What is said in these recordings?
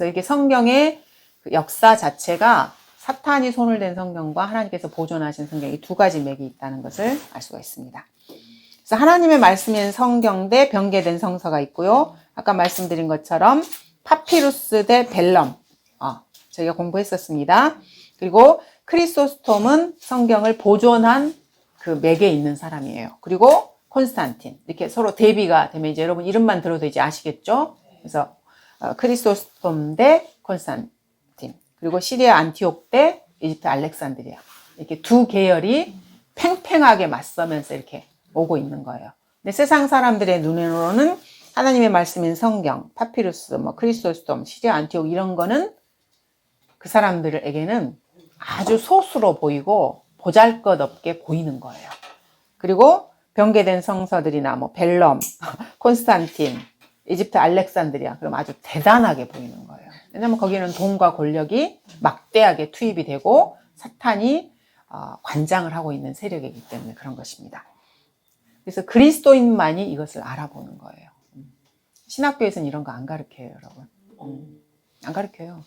그래서 이게 성경의 그 역사 자체가 사탄이 손을 댄 성경과 하나님께서 보존하신 성경 이 두 가지 맥이 있다는 것을 알 수가 있습니다. 그래서 하나님의 말씀인 성경 대 변개된 성서가 있고요. 아까 말씀드린 것처럼 파피루스 대 벨럼 저희가 공부했었습니다. 그리고 크리소스톰은 성경을 보존한 그 맥에 있는 사람이에요. 그리고 콘스탄틴 이렇게 서로 대비가 되면 이제 여러분 이름만 들어도 이제 아시겠죠? 그래서 크리소스톰 대 콘스탄틴 그리고 시리아 안티옥 대 이집트 알렉산드리아 이렇게 두 계열이 팽팽하게 맞서면서 이렇게 오고 있는 거예요. 근데 세상 사람들의 눈으로는 하나님의 말씀인 성경, 파피루스, 크리소스톰, 시리아 안티옥 이런 거는 그 사람들에게는 아주 소수로 보이고 보잘것없게 보이는 거예요. 그리고 변개된 성서들이나 벨럼, 콘스탄틴, 이집트 알렉산드리아 그럼 아주 대단하게 보이는 거예요. 왜냐하면 거기는 돈과 권력이 막대하게 투입이 되고 사탄이 관장을 하고 있는 세력이기 때문에 그런 것입니다. 그래서 그리스도인만이 이것을 알아보는 거예요. 신학교에서는 이런 거 안 가르쳐요, 여러분. 안 가르쳐요.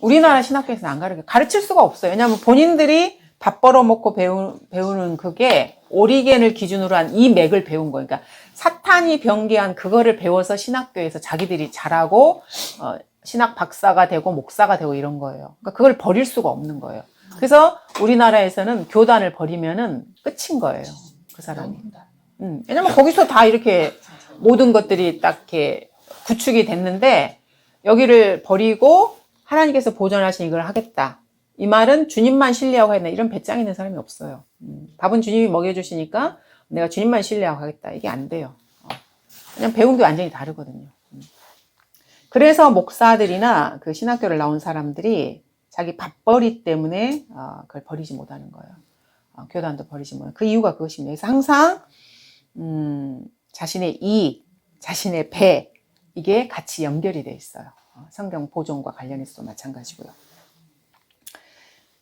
우리나라 신학교에서는 안 가르칠 수가 없어요. 왜냐하면 본인들이 밥 벌어먹고 배우는 그게 오리겐을 기준으로 한 이 맥을 배운 거예요. 그러니까 사탄이 변개한 그거를 배워서 신학교에서 자기들이 잘하고 신학 박사가 되고 목사가 되고 이런 거예요. 그러니까 그걸 버릴 수가 없는 거예요. 그래서 우리나라에서는 교단을 버리면은 끝인 거예요. 그 사람이. 왜냐면 거기서 다 이렇게 모든 것들이 딱 이렇게 구축이 됐는데 여기를 버리고 하나님께서 보존하신 이걸 하겠다. 이 말은 주님만 신뢰하고 하겠다. 이런 배짱 있는 사람이 없어요. 밥은 주님이 먹여주시니까 내가 주님만 신뢰하고 하겠다. 이게 안 돼요. 그냥 배운 게 완전히 다르거든요. 그래서 목사들이나 그 신학교를 나온 사람들이 자기 밥벌이 때문에 그걸 버리지 못하는 거예요. 교단도 버리지 못하는 그 이유가 그것입니다. 그래서 항상 자신의 이익, 자신의 배 이게 같이 연결이 돼 있어요. 성경 보존과 관련해서도 마찬가지고요.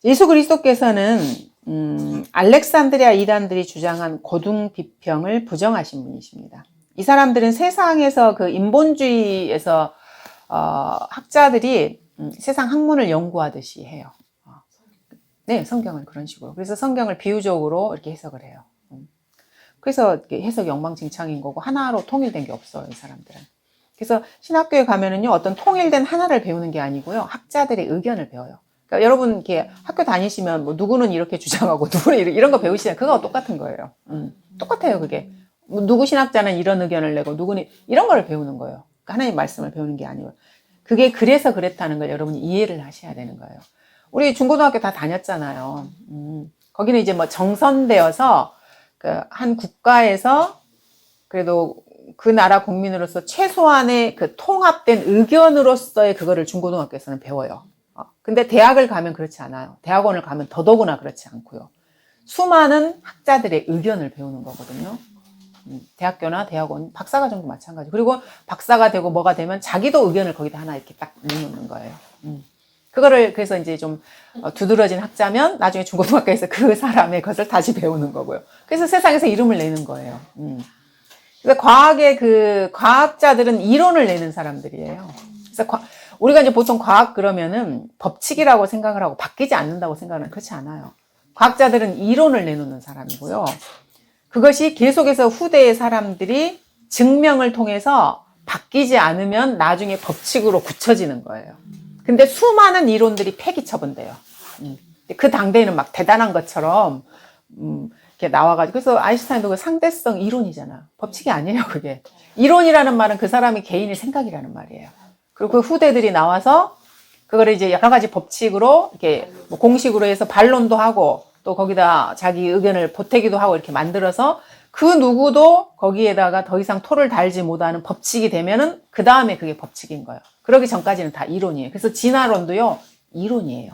예수 그리스도께서는 알렉산드리아 이단들이 주장한 고등 비평을 부정하신 분이십니다. 이 사람들은 세상에서 그 인본주의에서 학자들이 세상 학문을 연구하듯이 해요. 네, 성경을 그런 식으로. 그래서 성경을 비유적으로 이렇게 해석을 해요. 그래서 해석이 엉망진창인 거고 하나로 통일된 게 없어요, 이 사람들은. 그래서 신학교에 가면은요, 어떤 통일된 하나를 배우는 게 아니고요, 학자들의 의견을 배워요. 그러니까 여러분 이렇게 학교 다니시면 누구는 이렇게 주장하고 누구는 이런 거 배우시잖아요. 그거와 똑같은 거예요. 똑같아요, 그게. 누구 신학자는 이런 의견을 내고 누구는 이런 걸 배우는 거예요. 그러니까 하나님 말씀을 배우는 게 아니고 그게 그래서 그랬다는 걸 여러분이 이해를 하셔야 되는 거예요. 우리 중고등학교 다 다녔잖아요. 거기는 이제 정선되어서 그 한 국가에서 그래도 그 나라 국민으로서 최소한의 그 통합된 의견으로서의 그거를 중고등학교에서는 배워요. 근데 대학을 가면 그렇지 않아요. 대학원을 가면 더더구나 그렇지 않고요. 수많은 학자들의 의견을 배우는 거거든요. 대학교나 대학원, 박사과정도 마찬가지. 그리고 박사가 되고 뭐가 되면 자기도 의견을 거기다 하나 이렇게 딱 내놓는 거예요. 그거를 그래서 이제 좀 두드러진 학자면 나중에 중고등학교에서 그 사람의 것을 다시 배우는 거고요. 그래서 세상에서 이름을 내는 거예요. 그래서 과학의 그 과학자들은 이론을 내는 사람들이에요. 그래서 우리가 이제 보통 과학 그러면은 법칙이라고 생각을 하고 바뀌지 않는다고 생각하는 그렇지 않아요. 과학자들은 이론을 내놓는 사람이고요. 그것이 계속해서 후대의 사람들이 증명을 통해서 바뀌지 않으면 나중에 법칙으로 굳혀지는 거예요. 근데 수많은 이론들이 폐기 처분돼요. 그 당대에는 막 대단한 것처럼 이렇게 나와가지고 그래서 아인슈타인도 그 상대성 이론이잖아. 법칙이 아니에요, 그게. 이론이라는 말은 그 사람의 개인의 생각이라는 말이에요. 그리고 그 후대들이 나와서 그거를 이제 여러 가지 법칙으로 이렇게 공식으로 해서 반론도 하고 또 거기다 자기 의견을 보태기도 하고 이렇게 만들어서 그 누구도 거기에다가 더 이상 토를 달지 못하는 법칙이 되면은 그 다음에 그게 법칙인 거예요. 그러기 전까지는 다 이론이에요. 그래서 진화론도요, 이론이에요.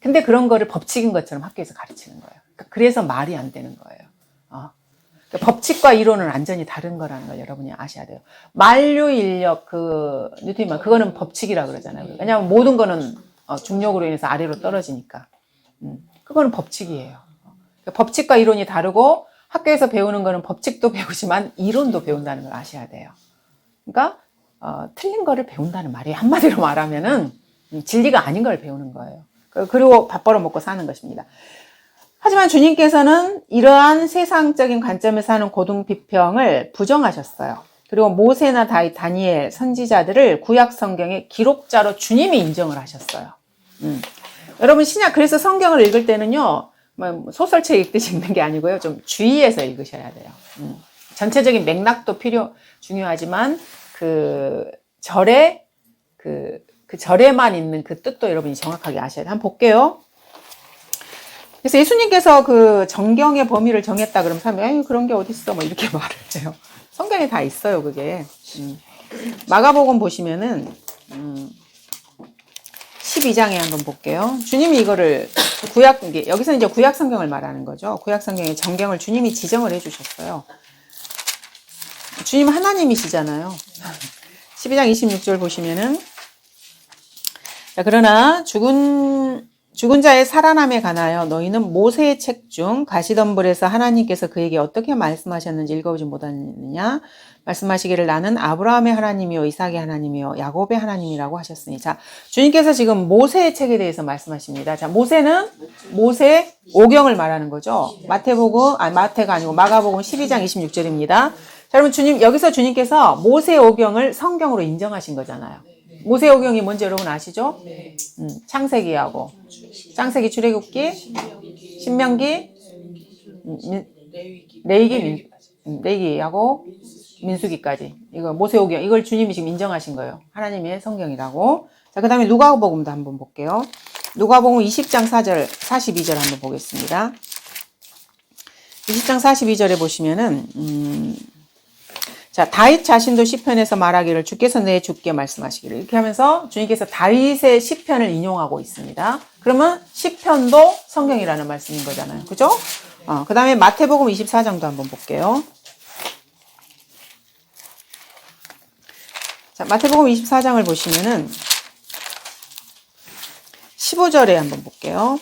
근데 그런 거를 법칙인 것처럼 학교에서 가르치는 거예요. 그래서 말이 안 되는 거예요. 그러니까 법칙과 이론은 완전히 다른 거라는 걸 여러분이 아셔야 돼요. 만류 인력, 뉴턴이 말, 그거는 법칙이라 그러잖아요. 왜냐하면 모든 거는 중력으로 인해서 아래로 떨어지니까. 그거는 법칙이에요. 그러니까 법칙과 이론이 다르고 학교에서 배우는 거는 법칙도 배우지만 이론도 배운다는 걸 아셔야 돼요. 그러니까 틀린 거를 배운다는 말이에요. 한마디로 말하면은 진리가 아닌 걸 배우는 거예요. 그리고 밥 벌어먹고 사는 것입니다. 하지만 주님께서는 이러한 세상적인 관점에서 하는 고등 비평을 부정하셨어요. 그리고 모세나 다니엘 선지자들을 구약 성경의 기록자로 주님이 인정을 하셨어요. 여러분 그래서 성경을 읽을 때는요, 소설책 읽듯이 읽는 게 아니고요, 좀 주의해서 읽으셔야 돼요. 전체적인 맥락도 중요하지만 그 절에만 있는 그 뜻도 여러분이 정확하게 아셔야 돼요. 한번 볼게요. 그래서 예수님께서 그 정경의 범위를 정했다 그러면 사람이 그런 게 어딨어 뭐 이렇게 말을 해요. 성경에 다 있어요, 그게. 마가복음 보시면은 12장에 한번 볼게요. 주님이 이거를 여기서 이제 구약 성경을 말하는 거죠. 구약 성경의 정경을 주님이 지정을 해주셨어요. 주님 하나님이시잖아요. 12장 26절 보시면은, 자, 그러나 죽은 자의 살아남에 관하여 너희는 모세의 책 중 가시덤불에서 하나님께서 그에게 어떻게 말씀하셨는지 읽어보지 못하느냐. 말씀하시기를 나는 아브라함의 하나님이요 이삭의 하나님이요 야곱의 하나님이라고 하셨으니. 자, 주님께서 지금 모세의 책에 대해서 말씀하십니다. 자, 모세는 모세 오경을 말하는 거죠. 마태가 아니고 마가복음 12장 26절입니다. 자, 여러분 여기서 주님께서 모세 오경을 성경으로 인정하신 거잖아요. 모세 오경이 뭔지 여러분 아시죠? 창세기하고 창세기, 출애굽기, 신명기, 레위기하고 민수기까지. 이거 모세 오경, 이걸 주님이 지금 인정하신 거예요. 하나님의 성경이라고. 자, 그 다음에 누가복음도 한번 볼게요. 누가복음 20장 42절 한번 보겠습니다. 20장 42절에 보시면은 자, 다윗 자신도 시편에서 말하기를 주께서 내 주께 말씀하시기를, 이렇게 하면서 주님께서 다윗의 시편을 인용하고 있습니다. 그러면 시편도 성경이라는 말씀인 거잖아요. 그죠? 그 다음에 마태복음 24장도 한번 볼게요. 자, 마태복음 24장을 보시면은 15절에 한번 볼게요.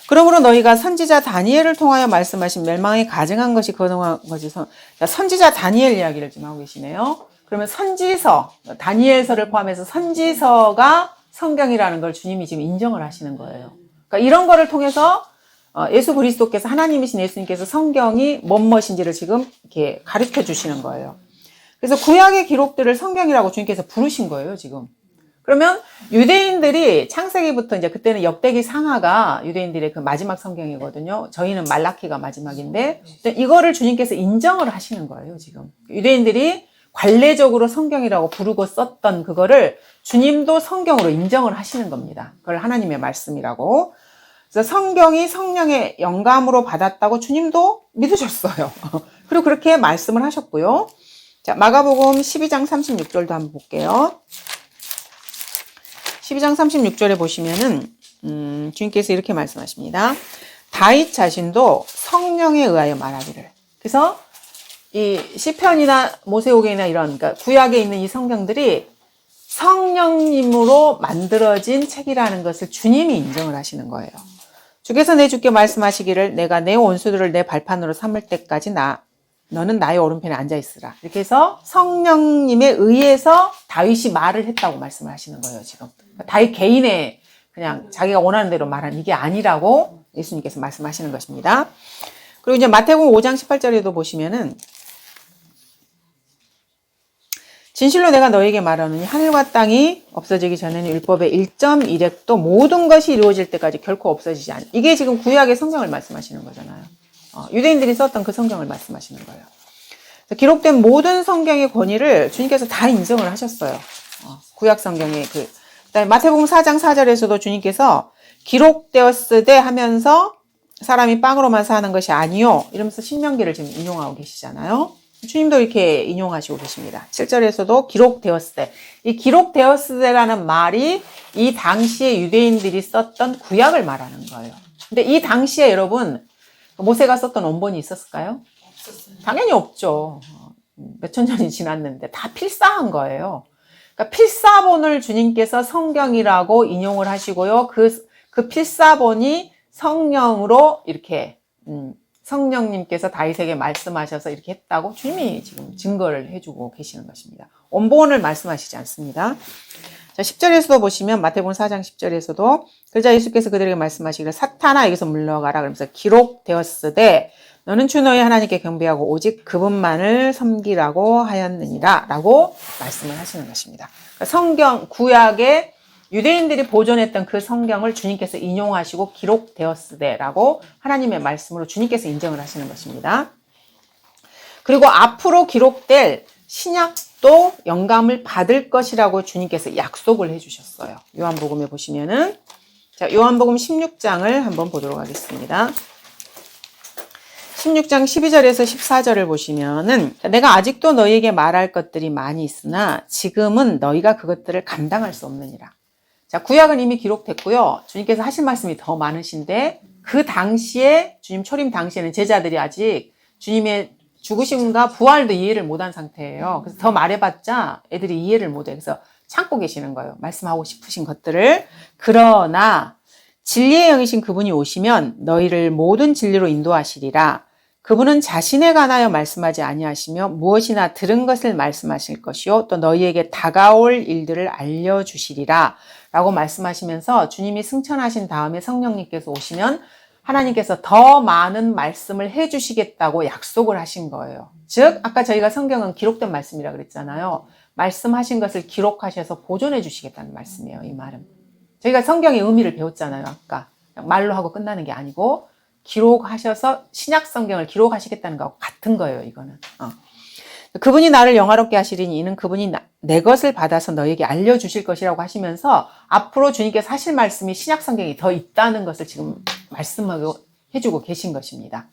그러므로 너희가 선지자 다니엘을 통하여 말씀하신 멸망에 가증한 것이 거듭한 것이 선지자 다니엘 이야기를 지금 하고 계시네요. 그러면 선지서, 다니엘서를 포함해서 선지서가 성경이라는 걸 주님이 지금 인정을 하시는 거예요. 그러니까 이런 거를 통해서 예수 그리스도께서, 하나님이신 예수님께서 성경이 무엇인지를 지금 이렇게 가르쳐 주시는 거예요. 그래서 구약의 기록들을 성경이라고 주님께서 부르신 거예요, 지금. 그러면 유대인들이 창세기부터 이제 그때는 역대기 상하가 유대인들의 그 마지막 성경이거든요. 저희는 말라키가 마지막인데 이거를 주님께서 인정을 하시는 거예요, 지금. 유대인들이 관례적으로 성경이라고 부르고 썼던 그거를 주님도 성경으로 인정을 하시는 겁니다. 그걸 하나님의 말씀이라고. 그래서 성경이 성령의 영감으로 받았다고 주님도 믿으셨어요. 그리고 그렇게 말씀을 하셨고요. 자, 마가복음 12장 36절도 한번 볼게요. 12장 36절에 보시면은 주님께서 이렇게 말씀하십니다. 다윗 자신도 성령에 의하여 말하기를. 그래서 이 시편이나 모세오경이나 이런, 그러니까 구약에 있는 이 성경들이 성령님으로 만들어진 책이라는 것을 주님이 인정을 하시는 거예요. 주께서 내 주께 말씀하시기를 내가 내 원수들을 내 발판으로 삼을 때까지 너는 나의 오른편에 앉아있으라. 이렇게 해서 성령님에 의해서 다윗이 말을 했다고 말씀을 하시는 거예요, 지금. 다윗 개인의 그냥 자기가 원하는 대로 말한 이게 아니라고 예수님께서 말씀하시는 것입니다. 그리고 이제 마태복음 5장 18절에도 보시면은 진실로 내가 너에게 말하노니 하늘과 땅이 없어지기 전에는 율법의 1.1획도 모든 것이 이루어질 때까지 결코 없어지지 않아. 이게 지금 구약의 성경을 말씀하시는 거잖아요. 유대인들이 썼던 그 성경을 말씀하시는 거예요. 기록된 모든 성경의 권위를 주님께서 다 인정을 하셨어요. 구약 성경의 그다음에 마태복음 4장 4절에서도 주님께서 기록되었으되 하면서 사람이 빵으로만 사는 것이 아니요 이러면서 신명기를 지금 인용하고 계시잖아요. 주님도 이렇게 인용하시고 계십니다. 7절에서도 기록되었으되, 이 기록되었으되라는 말이 이 당시에 유대인들이 썼던 구약을 말하는 거예요. 근데 이 당시에 여러분 모세가 썼던 원본이 있었을까요? 없었어요. 당연히 없죠. 몇천 년이 지났는데 다 필사한 거예요. 그러니까 필사본을 주님께서 성경이라고 인용을 하시고요. 그 필사본이 성령으로 이렇게 성령님께서 다윗에게 말씀하셔서 이렇게 했다고 주님이 지금 증거를 해주고 계시는 것입니다. 원본을 말씀하시지 않습니다. 자, 10절에서도 보시면 마태복음 4장 10절에서도 그러자 예수께서 그들에게 말씀하시기를 사탄아 여기서 물러가라 그러면서 기록되었으되 너는 주 너희 하나님께 경배하고 오직 그분만을 섬기라고 하였느니라 라고 말씀을 하시는 것입니다. 그러니까 성경 구약에 유대인들이 보존했던 그 성경을 주님께서 인용하시고 기록되었으되 라고 하나님의 말씀으로 주님께서 인정을 하시는 것입니다. 그리고 앞으로 기록될 신약도 영감을 받을 것이라고 주님께서 약속을 해주셨어요. 요한복음에 보시면은 자, 요한복음 16장을 한번 보도록 하겠습니다. 16장 12절에서 14절을 보시면은 내가 아직도 너희에게 말할 것들이 많이 있으나 지금은 너희가 그것들을 감당할 수 없느니라. 자, 구약은 이미 기록됐고요. 주님께서 하실 말씀이 더 많으신데 그 당시에 주님 초림 당시에는 제자들이 아직 주님의 죽으심과 부활도 이해를 못한 상태예요. 그래서 더 말해봤자 애들이 이해를 못해. 그래서 참고 계시는 거예요. 말씀하고 싶으신 것들을. 그러나 진리의 영이신 그분이 오시면 너희를 모든 진리로 인도하시리라. 그분은 자신에 관하여 말씀하지 아니하시며 무엇이나 들은 것을 말씀하실 것이요 또 너희에게 다가올 일들을 알려주시리라 라고 말씀하시면서 주님이 승천하신 다음에 성령님께서 오시면 하나님께서 더 많은 말씀을 해주시겠다고 약속을 하신 거예요. 즉 아까 저희가 성경은 기록된 말씀이라 그랬잖아요. 말씀하신 것을 기록하셔서 보존해 주시겠다는 말씀이에요. 이 말은 저희가 성경의 의미를 배웠잖아요. 아까 말로 하고 끝나는 게 아니고 기록하셔서 신약 성경을 기록하시겠다는 거하고 같은 거예요. 이거는 그분이 나를 영화롭게 하시리니 이는 그분이 내 것을 받아서 너에게 알려주실 것이라고 하시면서 앞으로 주님께서 하실 말씀이 신약 성경이 더 있다는 것을 지금 말씀하고 해주고 계신 것입니다.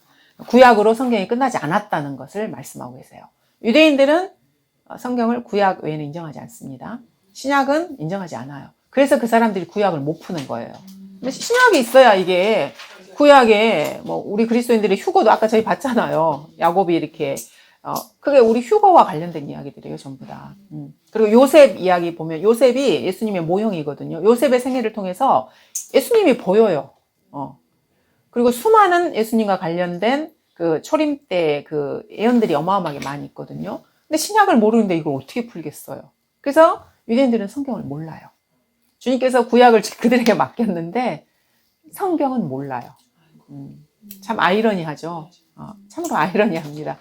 구약으로 성경이 끝나지 않았다는 것을 말씀하고 계세요. 유대인들은 성경을 구약 외에는 인정하지 않습니다. 신약은 인정하지 않아요. 그래서 그 사람들이 구약을 못 푸는 거예요. 신약이 있어야 이게 구약에 뭐 우리 그리스도인들의 휴거도 아까 저희 봤잖아요. 야곱이 이렇게 그게 우리 휴거와 관련된 이야기들이에요, 전부 다. 그리고 요셉 이야기 보면 요셉이 예수님의 모형이거든요. 요셉의 생애를 통해서 예수님이 보여요. 그리고 수많은 예수님과 관련된 그 초림 때 그 예언들이 어마어마하게 많이 있거든요. 근데 신약을 모르는데 이걸 어떻게 풀겠어요? 그래서 유대인들은 성경을 몰라요. 주님께서 구약을 그들에게 맡겼는데 성경은 몰라요. 참 아이러니하죠. 참으로 아이러니합니다.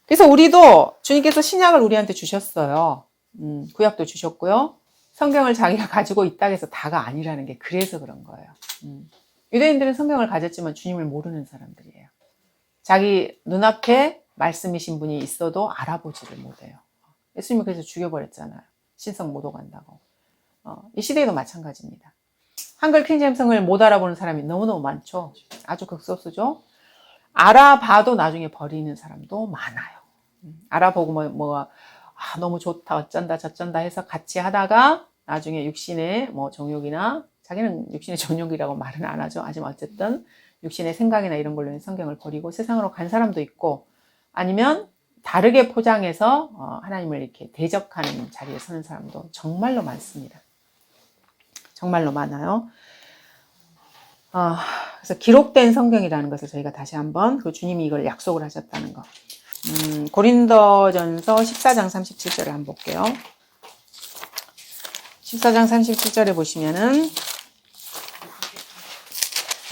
그래서 우리도 주님께서 신약을 우리한테 주셨어요. 구약도 주셨고요. 성경을 자기가 가지고 있다고 해서 다가 아니라는 게 그래서 그런 거예요. 유대인들은 성경을 가졌지만 주님을 모르는 사람들이에요. 자기 눈앞에 말씀이신 분이 있어도 알아보지를 못해요. 예수님이 그래서 죽여버렸잖아요. 신성 못 오간다고. 이 시대에도 마찬가지입니다. 한글 킹제임성을 못 알아보는 사람이 너무너무 많죠. 아주 극소수죠. 알아봐도 나중에 버리는 사람도 많아요. 알아보고 너무 좋다 어쩐다 저쩐다 해서 같이 하다가 나중에 육신의 정욕이나 자기는 육신의 정욕이라고 말은 안 하죠. 하지만 어쨌든 육신의 생각이나 이런 걸로 성경을 버리고 세상으로 간 사람도 있고 아니면 다르게 포장해서 하나님을 이렇게 대적하는 자리에 서는 사람도 정말로 많습니다. 정말로 많아요. 그래서 기록된 성경이라는 것을 저희가 다시 한번 그 주님이 이걸 약속을 하셨다는 거. 고린도전서 14장 37절을 한번 볼게요. 14장 37절에 보시면은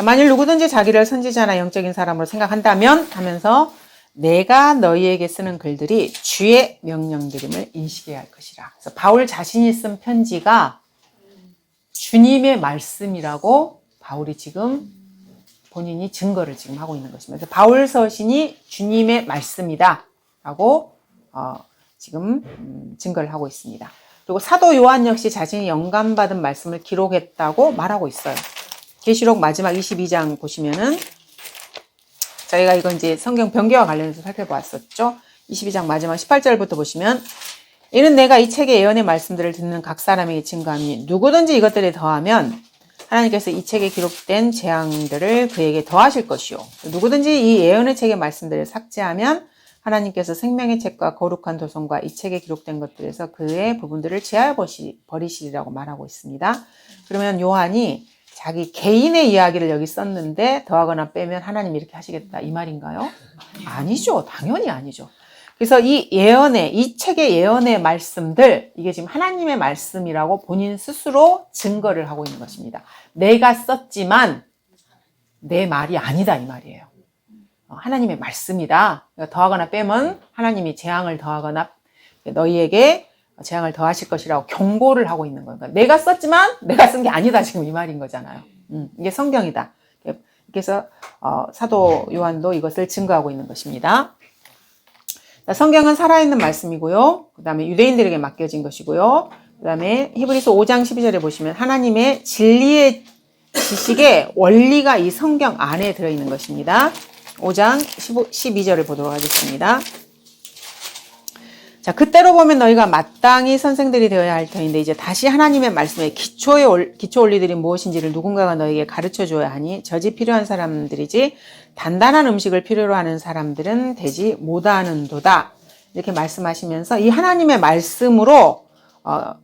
만일 누구든지 자기를 선지자나 영적인 사람으로 생각한다면 하면서 내가 너희에게 쓰는 글들이 주의 명령들임을 인식해야 할 것이라. 그래서 바울 자신이 쓴 편지가 주님의 말씀이라고 바울이 지금 본인이 증거를 지금 하고 있는 것입니다. 그래서 바울 서신이 주님의 말씀이다 라고 지금 증거를 하고 있습니다. 그리고 사도 요한 역시 자신이 영감받은 말씀을 기록했다고 말하고 있어요. 계시록 마지막 22장 보시면은 저희가 이건 이제 성경 변개와 관련해서 살펴보았었죠. 22장 마지막 18절부터 보시면 이는 내가 이 책의 예언의 말씀들을 듣는 각 사람에게 증거하니 누구든지 이것들에 더하면 하나님께서 이 책에 기록된 재앙들을 그에게 더하실 것이요. 누구든지 이 예언의 책의 말씀들을 삭제하면 하나님께서 생명의 책과 거룩한 도성과 이 책에 기록된 것들에서 그의 부분들을 제하여 버리시리라고 말하고 있습니다. 그러면 요한이 자기 개인의 이야기를 여기 썼는데 더하거나 빼면 하나님이 이렇게 하시겠다 이 말인가요? 아니죠. 당연히 아니죠. 그래서 이 책의 예언의 말씀들, 이게 지금 하나님의 말씀이라고 본인 스스로 증거를 하고 있는 것입니다. 내가 썼지만 내 말이 아니다 이 말이에요. 하나님의 말씀이다. 더하거나 빼면 하나님이 재앙을 더하거나 너희에게 재앙을 더하실 것이라고 경고를 하고 있는 거예요. 그러니까 내가 썼지만 내가 쓴 게 아니다 지금 이 말인 거잖아요. 이게 성경이다. 그래서 사도 요한도 이것을 증거하고 있는 것입니다. 성경은 살아있는 말씀이고요. 그 다음에 유대인들에게 맡겨진 것이고요. 그 다음에 히브리서 5장 12절에 보시면 하나님의 진리의 지식의 원리가 이 성경 안에 들어있는 것입니다. 5장 12절을 보도록 하겠습니다. 자, 그때로 보면 너희가 마땅히 선생들이 되어야 할 터인데 이제 다시 하나님의 말씀의 기초 원리들이 무엇인지를 누군가가 너에게 가르쳐 줘야 하니 저지 필요한 사람들이지 단단한 음식을 필요로 하는 사람들은 되지 못하는도다. 이렇게 말씀하시면서 이 하나님의 말씀으로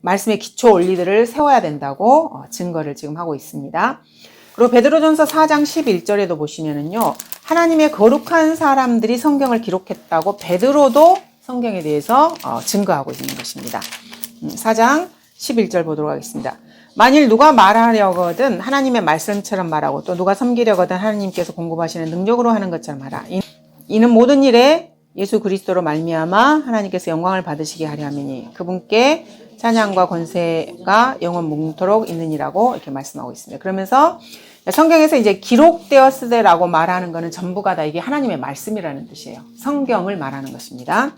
말씀의 기초 원리들을 세워야 된다고 증거를 지금 하고 있습니다. 그리고 베드로전서 4장 11절에도 보시면은요. 하나님의 거룩한 사람들이 성경을 기록했다고 베드로도 성경에 대해서 증거하고 있는 것입니다. 4장 11절 보도록 하겠습니다. 만일 누가 말하려거든 하나님의 말씀처럼 말하고 또 누가 섬기려거든 하나님께서 공급하시는 능력으로 하는 것처럼 하라. 이는 모든 일에 예수 그리스도로 말미암아 하나님께서 영광을 받으시게 하려 함이니 그분께 찬양과 권세가 영원 뭉토록 있느니라고 이렇게 말씀하고 있습니다. 그러면서 성경에서 이제 기록되었으되라고 말하는 것은 전부가 다 이게 하나님의 말씀이라는 뜻이에요. 성경을 말하는 것입니다.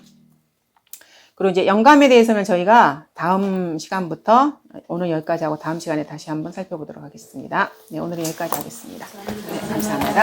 그리고 이제 영감에 대해서는 저희가 다음 시간부터 오늘 여기까지 하고 다음 시간에 다시 한번 살펴보도록 하겠습니다. 네, 오늘은 여기까지 하겠습니다. 네, 감사합니다.